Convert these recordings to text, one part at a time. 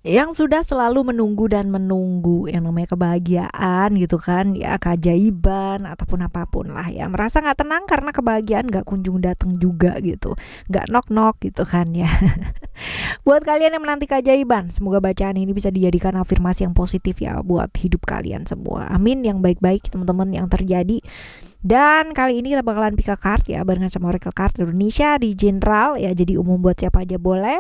yang sudah selalu menunggu dan menunggu yang namanya kebahagiaan gitu kan ya, keajaiban ataupun apapun lah ya, merasa nggak tenang karena kebahagiaan nggak kunjung datang juga gitu, nggak knock knock gitu kan ya. Buat kalian yang menanti keajaiban, semoga bacaan ini bisa dijadikan afirmasi yang positif ya buat hidup kalian semua. Amin, yang baik-baik teman-teman yang terjadi. Dan kali ini kita bakalan pick a card ya barengan sama Oracle Card Indonesia di general ya, jadi umum buat siapa aja boleh.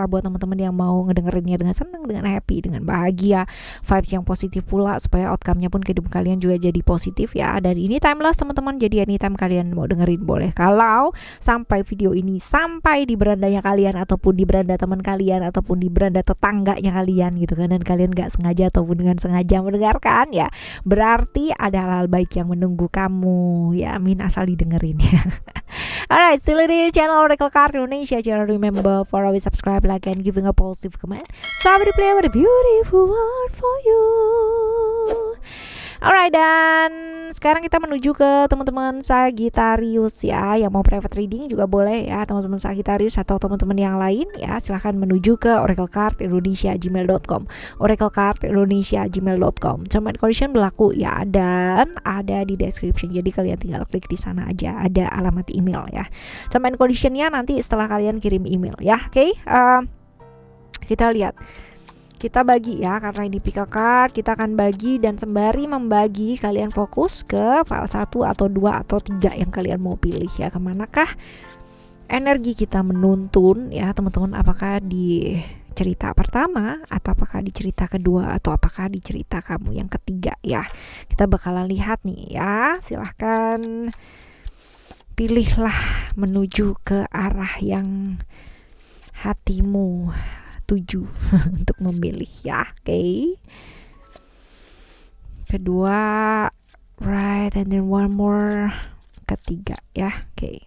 Buat teman-teman yang mau ngedengerinnya dengan senang, dengan happy, dengan bahagia, vibes yang positif pula supaya outcome-nya pun kehidupan kalian juga jadi positif ya. Dan ini timeless teman-teman, jadi anytime kalian mau dengerin boleh. Kalau sampai video ini sampai di berandanya kalian ataupun di beranda teman kalian ataupun di beranda tetangganya kalian gitu kan, dan kalian gak sengaja ataupun dengan sengaja mendengarkan ya, berarti ada hal-hal baik yang menunggu kamu ya. Amin, asal didengerin ya. Alright, still di channel Oracle Card Indonesia. Jangan remember for always subscribe, like, and giving a positive comment. Sampai play with a beautiful word for you. Alright, dan sekarang kita menuju ke teman-teman Sagittarius ya, yang mau private reading juga boleh ya teman-teman Sagittarius atau teman-teman yang lain ya, silahkan menuju ke oraclecardindonesia@gmail.com, oraclecardindonesia@gmail.com. Term and condition berlaku ya, dan ada di description, jadi kalian tinggal klik di sana aja, ada alamat email ya. Term and conditionnya nanti setelah kalian kirim email ya. Oke, kita lihat, kita bagi ya, karena ini pick a card, kita akan bagi, dan sembari membagi kalian fokus ke file 1 atau 2 atau 3 yang kalian mau pilih ya, kemanakah energi kita menuntun ya teman-teman, apakah di cerita pertama atau apakah di cerita kedua atau apakah di cerita kamu yang ketiga ya. Kita bakalan lihat nih ya, silahkan pilihlah menuju ke arah yang hatimu tuju untuk memilih ya. Oke. Kedua, right, and then one more, ketiga ya. Oke.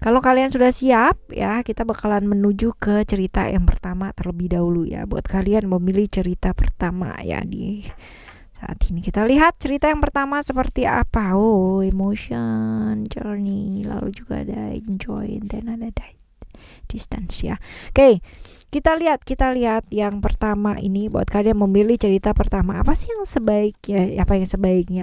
Kalau kalian sudah siap ya, kita bakalan menuju ke cerita yang pertama terlebih dahulu ya. Buat kalian memilih cerita pertama ya di saat ini, kita lihat cerita yang pertama seperti apa. Oh, emotion, journey, lalu juga ada enjoy, dan ada distance ya. Oke, kita lihat yang pertama ini. Buat kalian memilih cerita pertama, apa sih yang sebaiknya,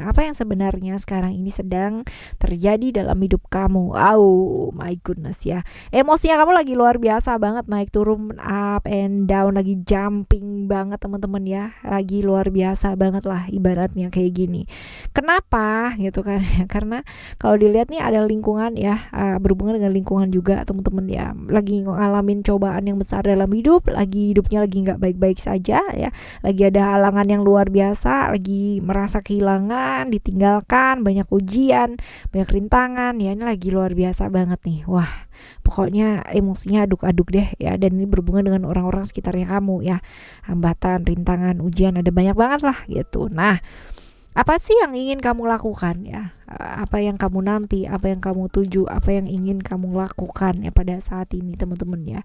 apa yang sebenarnya sekarang ini sedang terjadi dalam hidup kamu. Oh my goodness ya, emosinya kamu lagi luar biasa banget, naik turun, up and down, lagi jumping banget teman-teman ya, lagi luar biasa banget lah ibaratnya kayak gini. Kenapa gitu kan? Karena kalau dilihat nih ada lingkungan ya, berhubungan dengan lingkungan juga teman-teman ya, lagi ngalamin cobaan yang besar dalam hidup, hidupnya lagi nggak baik-baik saja ya, lagi ada halangan yang luar biasa, lagi merasa kehilangan, ditinggalkan, banyak ujian, banyak rintangan ya, ini lagi luar biasa banget nih. Wah, pokoknya emosinya aduk-aduk deh ya, dan ini berhubungan dengan orang-orang sekitarnya kamu ya, hambatan, rintangan, ujian, ada banyak banget lah gitu. Nah, apa sih yang ingin kamu lakukan ya? Apa yang kamu nanti, apa yang kamu tuju, apa yang ingin kamu lakukan ya pada saat ini teman-teman ya.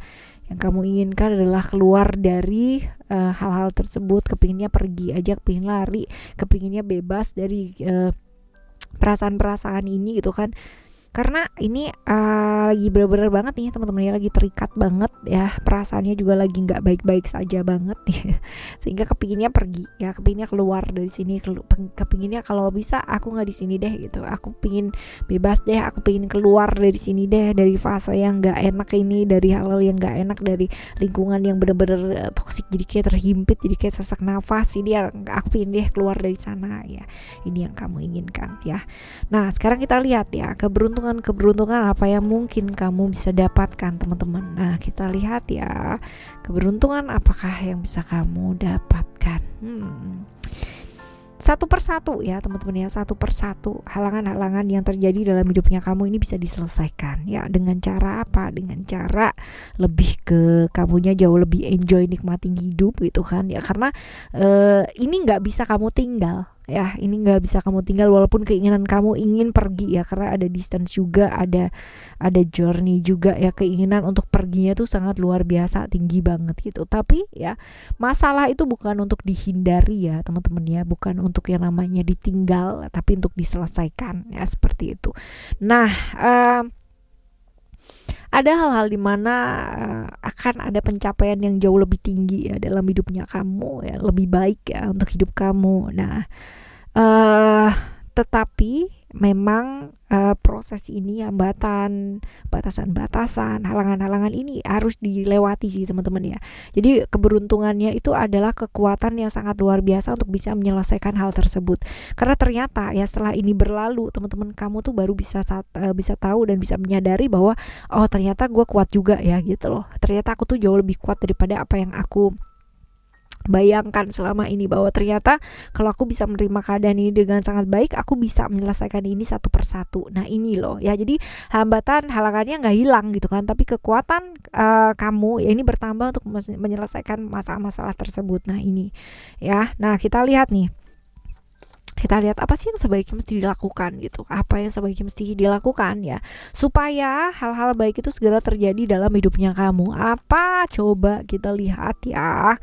Yang kamu inginkan adalah keluar dari hal-hal tersebut, kepinginnya pergi aja, kepingin lari, kepinginnya bebas dari perasaan-perasaan ini gitu kan. Karena ini lagi bener-bener banget nih teman-teman ya, lagi terikat banget ya, perasaannya juga lagi nggak baik-baik saja banget ya. Sehingga kepinginnya pergi ya, kepinginnya keluar dari sini, kepinginnya kalau bisa aku nggak di sini deh gitu, aku pingin bebas deh, aku pingin keluar dari sini deh, dari fase yang nggak enak ini, dari hal-hal yang nggak enak, dari lingkungan yang bener-bener toksik, jadi kayak terhimpit, jadi kayak sesak nafas, ini aku pingin deh keluar dari sana ya. Ini yang kamu inginkan ya. Nah, sekarang kita lihat ya, keberuntungan apa yang mungkin kamu bisa dapatkan teman-teman. Nah, kita lihat ya, keberuntungan apakah yang bisa kamu dapatkan. Satu persatu ya teman-teman ya, satu persatu halangan-halangan yang terjadi dalam hidupnya kamu ini bisa diselesaikan ya. Dengan cara apa? Dengan cara lebih ke kamunya jauh lebih enjoy, nikmatin hidup gitu kan ya. Karena ini nggak bisa kamu tinggal ya, ini nggak bisa kamu tinggal walaupun keinginan kamu ingin pergi ya, karena ada distance juga, ada journey juga ya, keinginan untuk perginya tuh sangat luar biasa, tinggi banget gitu. Tapi ya, masalah itu bukan untuk dihindari ya teman-teman ya, bukan untuk yang namanya ditinggal, tapi untuk diselesaikan ya, seperti itu. Nah, ada hal-hal di mana akan ada pencapaian yang jauh lebih tinggi ya dalam hidupnya kamu, ya lebih baik ya untuk hidup kamu. Nah, tetapi memang proses ini, batasan-batasan, halangan-halangan ini harus dilewati sih teman-teman ya. Jadi keberuntungannya itu adalah kekuatan yang sangat luar biasa untuk bisa menyelesaikan hal tersebut. Karena ternyata ya setelah ini berlalu, teman-teman kamu tuh baru bisa tahu dan bisa menyadari bahwa oh ternyata gue kuat juga ya gitu loh. Ternyata aku tuh jauh lebih kuat daripada apa yang aku bayangkan selama ini, bahwa ternyata kalau aku bisa menerima keadaan ini dengan sangat baik, aku bisa menyelesaikan ini satu persatu. Nah ini loh ya, jadi hambatan halangannya nggak hilang gitu kan, tapi kekuatan kamu ya ini bertambah untuk menyelesaikan masalah-masalah tersebut. Nah ini ya, nah kita lihat apa sih yang sebaiknya mesti dilakukan gitu, apa yang sebaiknya mesti dilakukan ya supaya hal-hal baik itu segera terjadi dalam hidupnya kamu. Apa coba kita lihat ya,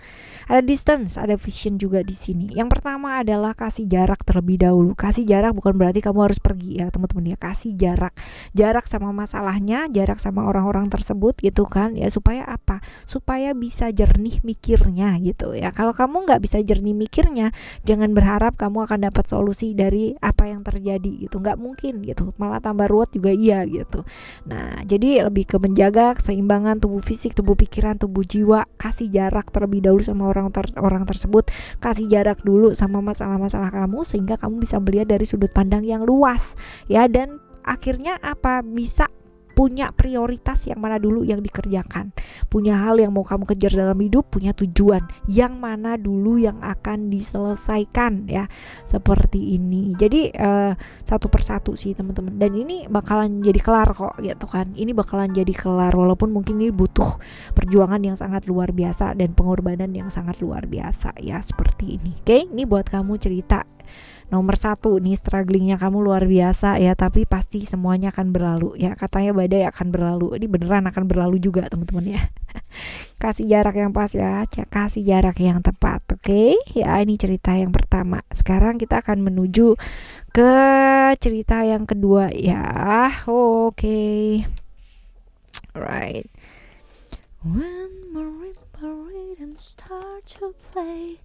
ada distance, ada vision juga di sini. Yang pertama adalah kasih jarak terlebih dahulu. Kasih jarak bukan berarti kamu harus pergi ya teman-teman ya, kasih jarak sama masalahnya, jarak sama orang-orang tersebut gitu kan ya, supaya apa, supaya bisa jernih mikirnya gitu ya. Kalau kamu nggak bisa jernih mikirnya, jangan berharap kamu akan dapat solusi dari apa yang terjadi gitu, nggak mungkin gitu, malah tambah ruwet juga iya gitu. Nah jadi lebih ke menjaga keseimbangan tubuh fisik, tubuh pikiran, tubuh jiwa. Kasih jarak terlebih dahulu sama orang tersebut, kasih jarak dulu sama masalah-masalah kamu sehingga kamu bisa melihat dari sudut pandang yang luas ya, dan akhirnya apa, bisa punya prioritas yang mana dulu yang dikerjakan, punya hal yang mau kamu kejar dalam hidup, punya tujuan yang mana dulu yang akan diselesaikan ya, seperti ini. Jadi satu persatu sih teman-teman, dan ini bakalan jadi kelar kok gitu kan, ini bakalan jadi kelar walaupun mungkin ini butuh perjuangan yang sangat luar biasa dan pengorbanan yang sangat luar biasa ya, seperti ini. Oke, ini buat kamu cerita nomor 1 nih, strugglingnya kamu luar biasa ya, tapi pasti semuanya akan berlalu ya, katanya badai akan berlalu, ini beneran akan berlalu juga teman-teman ya. Kasih jarak yang pas ya, kasih jarak yang tepat. Oke ya, ini cerita yang pertama. Sekarang kita akan menuju ke cerita yang kedua ya. Oke. Alright. When rhythm start to play.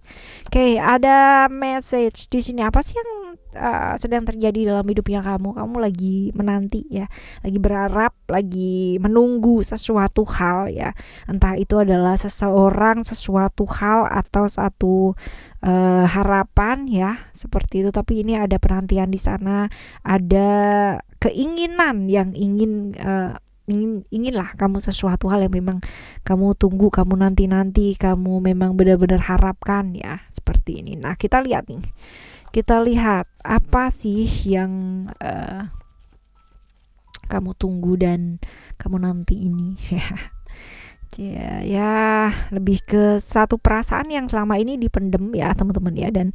Oke, ada message di sini. Apa sih yang sedang terjadi dalam hidupnya kamu? Kamu lagi menanti ya, lagi berharap, lagi menunggu sesuatu hal ya. Entah itu adalah seseorang, sesuatu hal, atau satu harapan ya, seperti itu. Tapi ini ada penantian di sana, ada keinginan yang inginlah kamu sesuatu hal yang memang kamu tunggu, kamu nanti, kamu memang benar-benar harapkan ya, seperti ini. Nah kita lihat apa sih yang kamu tunggu dan kamu nanti ini ya, lebih ke satu perasaan yang selama ini dipendem ya teman-teman ya, dan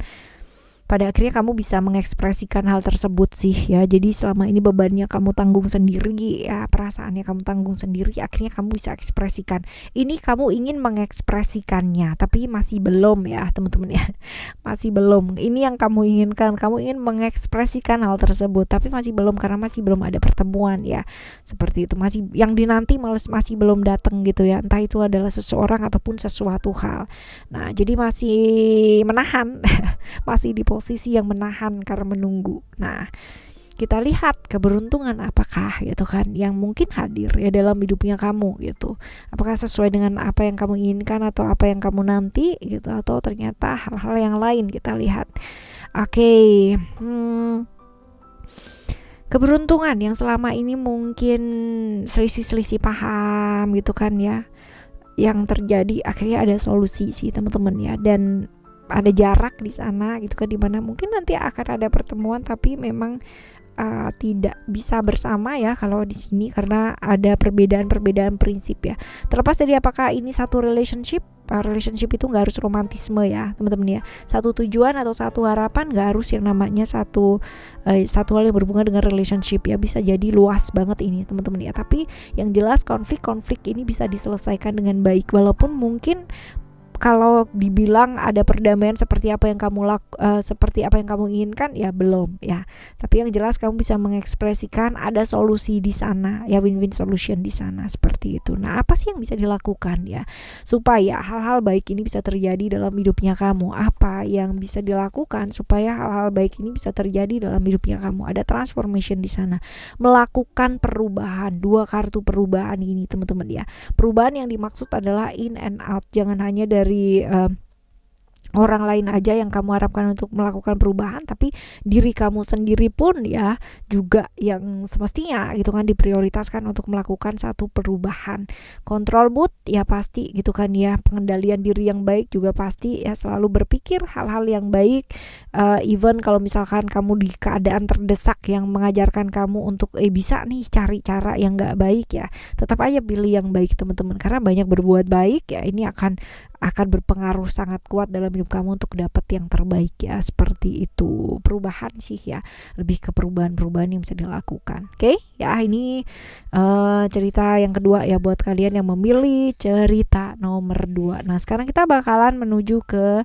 pada akhirnya kamu bisa mengekspresikan hal tersebut sih ya. Jadi selama ini bebannya kamu tanggung sendiri ya, perasaannya kamu tanggung sendiri, akhirnya kamu bisa ekspresikan. Ini kamu ingin mengekspresikannya tapi masih belum ya teman-teman ya, masih belum. Ini yang kamu inginkan, kamu ingin mengekspresikan hal tersebut tapi masih belum, karena masih belum ada pertemuan ya, seperti itu. Masih yang dinanti masih belum datang gitu ya, entah itu adalah seseorang ataupun sesuatu hal. Nah jadi masih menahan masih di posisi yang menahan karena menunggu. Nah kita lihat keberuntungan apakah gitu kan yang mungkin hadir ya dalam hidupnya kamu gitu, apakah sesuai dengan apa yang kamu inginkan atau apa yang kamu nanti gitu, atau ternyata hal-hal yang lain. Kita lihat. Oke. Keberuntungan yang selama ini mungkin selisih paham gitu kan ya, yang terjadi akhirnya ada solusi sih teman-teman ya, dan ada jarak di sana gitu kan, dimana mungkin nanti akan ada pertemuan tapi memang tidak bisa bersama ya kalau di sini, karena ada perbedaan prinsip ya. Terlepas dari apakah ini satu relationship itu nggak harus romantisme ya teman-teman ya, satu tujuan atau satu harapan, nggak harus yang namanya satu hal yang berhubungan dengan relationship ya, bisa jadi luas banget ini teman-teman ya. Tapi yang jelas konflik ini bisa diselesaikan dengan baik, walaupun mungkin kalau dibilang ada perdamaian seperti apa yang kamu inginkan, ya belum ya. Tapi yang jelas kamu bisa mengekspresikan ada solusi di sana, ya, win-win solution di sana, seperti itu. Nah, apa sih yang bisa dilakukan ya supaya hal-hal baik ini bisa terjadi dalam hidupnya kamu? Apa yang bisa dilakukan supaya hal-hal baik ini bisa terjadi dalam hidupnya kamu? Ada transformation di sana, melakukan perubahan. 2 kartu perubahan ini, teman-teman ya. Perubahan yang dimaksud adalah in and out, jangan hanya dari orang lain aja yang kamu harapkan untuk melakukan perubahan, tapi diri kamu sendiri pun ya juga yang semestinya gitu kan diprioritaskan untuk melakukan satu perubahan. Kontrol mood ya pasti gitu kan ya, pengendalian diri yang baik juga pasti ya, selalu berpikir hal-hal yang baik, even kalau misalkan kamu di keadaan terdesak yang mengajarkan kamu untuk bisa nih cari cara yang gak baik ya, tetap aja pilih yang baik, teman-teman, karena banyak berbuat baik ya, ini akan berpengaruh sangat kuat dalam hidup kamu untuk dapat yang terbaik ya, seperti itu. Perubahan sih ya, lebih ke perubahan-perubahan yang bisa dilakukan. Oke, ya ini cerita yang kedua ya buat kalian yang memilih cerita nomor 2. Nah, sekarang kita bakalan menuju ke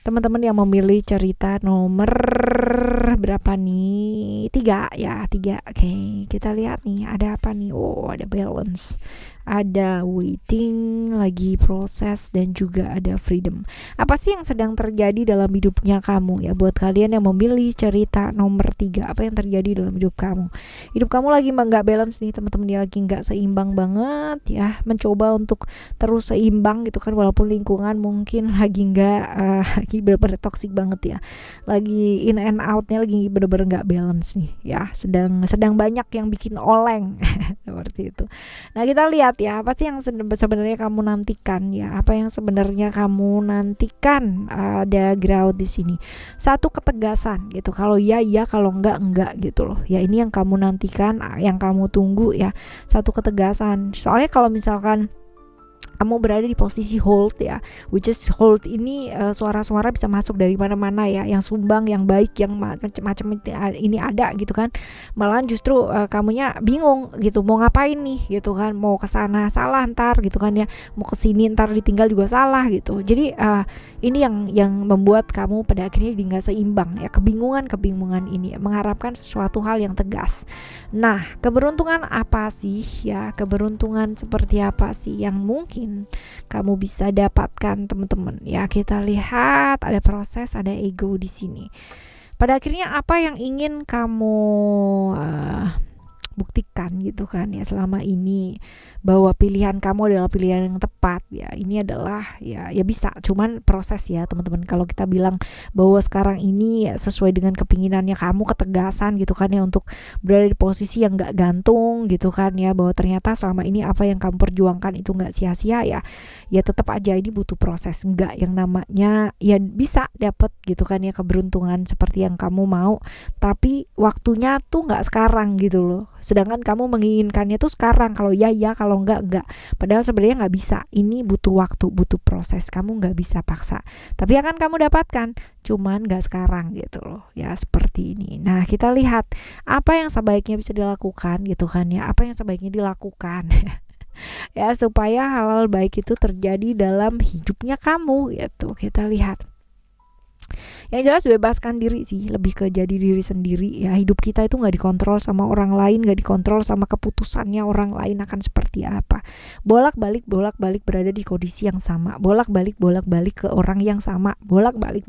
teman-teman yang memilih cerita nomor berapa nih? 3 ya, 3. Oke, kita lihat nih ada apa nih. Oh, ada balance, ada waiting, lagi proses, dan juga ada freedom. Apa sih yang sedang terjadi dalam hidupnya kamu ya buat kalian yang memilih cerita nomor 3? Apa yang terjadi dalam hidup kamu? Hidup kamu lagi nggak balance nih, teman-teman, dia lagi nggak seimbang banget ya, mencoba untuk terus seimbang gitu kan, walaupun lingkungan mungkin lagi nggak lagi bener-bener toxic banget ya, lagi in and outnya lagi bener-bener nggak balance nih ya, sedang banyak yang bikin oleng seperti itu. Nah, kita lihat ya, apa sih yang sebenarnya kamu nantikan ya? Apa yang sebenarnya kamu nantikan? Ada ground di sini. Satu ketegasan gitu. Kalau ya, kalau enggak gitu loh. Ya, ini yang kamu nantikan, yang kamu tunggu ya. Satu ketegasan. Soalnya kalau misalkan kamu berada di posisi hold ya, which is hold ini suara-suara bisa masuk dari mana-mana ya, yang sumbang, yang baik, yang macam-macam ini ada gitu kan. Malahan justru kamunya bingung gitu mau ngapain nih gitu kan, mau ke sana salah ntar gitu kan ya, mau ke sini ntar ditinggal juga salah gitu. Jadi ini yang membuat kamu pada akhirnya jadi nggak seimbang ya, kebingungan ini, mengharapkan sesuatu hal yang tegas. Nah, keberuntungan apa sih ya, keberuntungan seperti apa sih yang mungkin kamu bisa dapatkan, teman-teman ya? Kita lihat ada proses, ada ego di sini. Pada akhirnya apa yang ingin kamu buktikan gitu kan ya selama ini, bahwa pilihan kamu adalah pilihan yang tepat ya. Ini adalah ya bisa, cuman proses ya, teman-teman. Kalau kita bilang bahwa sekarang ini ya, sesuai dengan kepinginannya kamu, ketegasan gitu kan ya, untuk berada di posisi yang gak gantung gitu kan ya, bahwa ternyata selama ini apa yang kamu perjuangkan itu gak sia-sia ya tetap aja ini butuh proses. Enggak yang namanya ya bisa dapet gitu kan ya keberuntungan seperti yang kamu mau, tapi waktunya tuh gak sekarang gitu loh. Sedangkan kamu menginginkannya tuh sekarang, kalau ya kalau enggak. Padahal sebenarnya nggak bisa. Ini butuh waktu, butuh proses. Kamu nggak bisa paksa. Tapi akan kamu dapatkan, cuman nggak sekarang gitu loh. Ya seperti ini. Nah, kita lihat apa yang sebaiknya bisa dilakukan gitu kan ya. Apa yang sebaiknya dilakukan ya supaya hal-hal baik itu terjadi dalam hidupnya kamu gitu. Kita lihat. Yang jelas bebaskan diri sih, lebih ke jadi diri sendiri ya. Hidup kita itu gak dikontrol sama orang lain, gak dikontrol sama keputusannya orang lain akan seperti apa. Bolak-balik berada di kondisi yang sama, bolak-balik ke orang yang sama, bolak-balik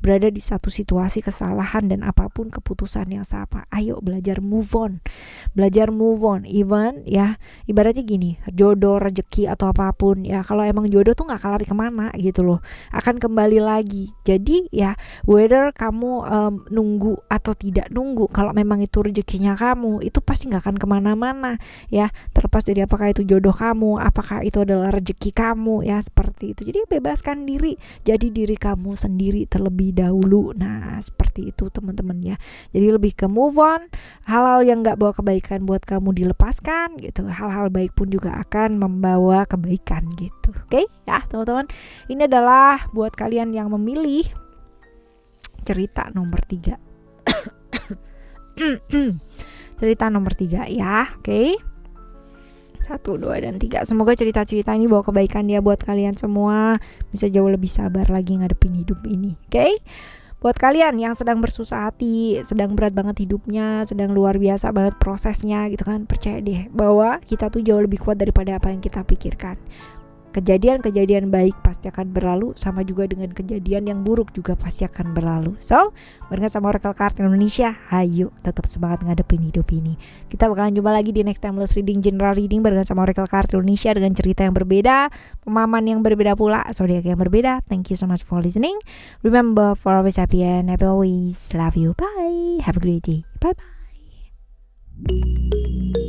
berada di satu situasi kesalahan dan apapun keputusan yang sama. Ayo belajar move on, even ya, ibaratnya gini, jodoh, rezeki atau apapun ya, kalau emang jodoh tuh gak lari kemana gitu loh, akan kembali lagi. Jadi ya whether kamu nunggu atau tidak nunggu, kalau memang itu rezekinya kamu, itu pasti gak akan kemana-mana ya, terlepas dari apakah itu jodoh kamu, apakah itu adalah rezeki kamu ya, seperti itu. Jadi bebaskan diri, jadi diri kamu sendiri terlebih dahulu. Nah seperti itu, teman-teman ya. Jadi lebih ke move on, hal-hal yang gak bawa kebaikan buat kamu dilepaskan gitu, hal-hal baik pun juga akan membawa kebaikan gitu. Oke ya teman-teman, ini adalah buat kalian yang memilih cerita nomor 3 cerita nomor 3 ya. Oke. 1, 2, dan 3. Semoga cerita-cerita ini bawa kebaikan ya buat kalian semua. Bisa jauh lebih sabar lagi ngadepin hidup ini. Oke? Buat kalian yang sedang bersusah hati, sedang berat banget hidupnya, sedang luar biasa banget prosesnya gitu kan, percaya deh bahwa kita tuh jauh lebih kuat daripada apa yang kita pikirkan. Kejadian-kejadian baik pasti akan berlalu, sama juga dengan kejadian yang buruk juga pasti akan berlalu. So, barengan sama Oracle Card Indonesia, hayo tetap semangat ngadepin hidup ini. Kita bakalan jumpa lagi di next timeless reading, general reading barengan sama Oracle Card Indonesia dengan cerita yang berbeda, pemahaman yang berbeda pula, zodiak yang berbeda. Thank you so much for listening. Remember, for always happy and happy always. Love you. Bye. Have a great day. Bye bye.